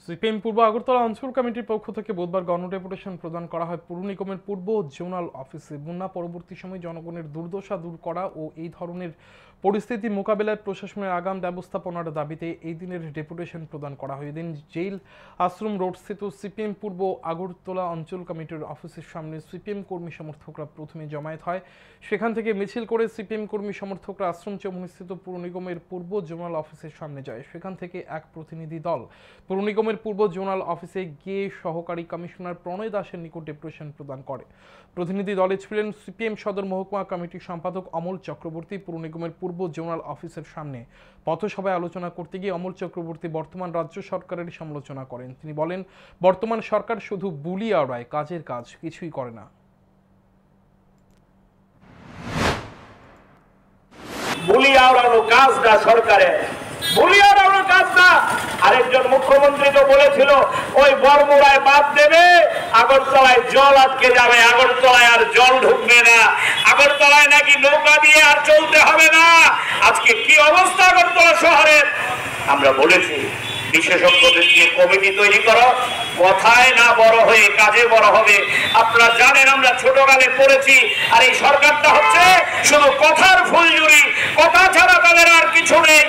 CPM পূর্ব আগরতলা অঞ্চল কমিটির পক্ষ থেকে বুধবার গণডেপুটেশন প্রদান করা হয় পুর নিগমের পূর্ব জোনাল অফিসে। বন্যা পরবর্তী সময়ে জনগণের দুর্দশা দূর করা ও এই ধরনের পরিস্থিতি মোকাবেলায় প্রশাসনের আগাম ব্যবস্থাপনার দাবিতে এই দিনের ডেপুটেশন প্রদান করা হয়। এদিন জেল আশ্রম রোড স্থিত সিপিএম পূর্ব আগরতলা অঞ্চল কমিটির অফিসের সামনে সিপিএম কর্মী সমর্থকরা প্রথমে জমায়েত হয়। সেখান থেকে মিছিল করে সিপিএম কর্মী সমর্থকরা আশ্রম চৌমুহনী স্থিত পুর নিগমের পূর্ব জোনাল অফিসের সামনে যায়। সেখান থেকে এক প্রতিনিধি দল পুর নিগমের পূর্ব জোনাল অফিসে গিয়ে সহকারী কমিশনার প্রণয় দাসের নিকট ডেপুটেশন প্রদান করে। প্রতিনিধি দলে ছিলেন সিপিএম সদর মহকুমা কমিটির সম্পাদক অমল চক্রবর্তী। পুর নিগমের পূর্ব জোনাল অফিসের সামনে পথসভায় আলোচনা করতে গিয়ে অমল চক্রবর্তী বর্তমান রাজ্য সরকারের সমালোচনা করেন। তিনি বলেন, বর্তমান সরকার শুধু বুলি আওড়ায়, কাজের কাজ কিছুই করে না। বুলি আওড়ানো কাজটা সরকারের, বুলি আওড়ানো কাজটা। আরেকজন মুখ্যমন্ত্রী তো বলেছিল ওই বরমুড়ায় বাদ দেবে, আগরতলায় জল আটকে যাবে, আগরতলায় আর জল ঢুকবে না, আগরতলায় নাকি নৌকা দিয়ে আর চলতে হবে না। আজকে কি অবস্থা আগরতলা শহরের? আমরা বলেছি বিশেষজ্ঞদের দিয়ে কমিটি তৈরি করো, কথায় না বড় হয়ে কাজে বড় হবে। আপনারা জানেন আমরা ছোটকালে পড়েছি, আর এই সরকারটা হচ্ছে শুধু কথার ফুলঝুরি, কথা ছাড়া তাদের আর কিছু নেই।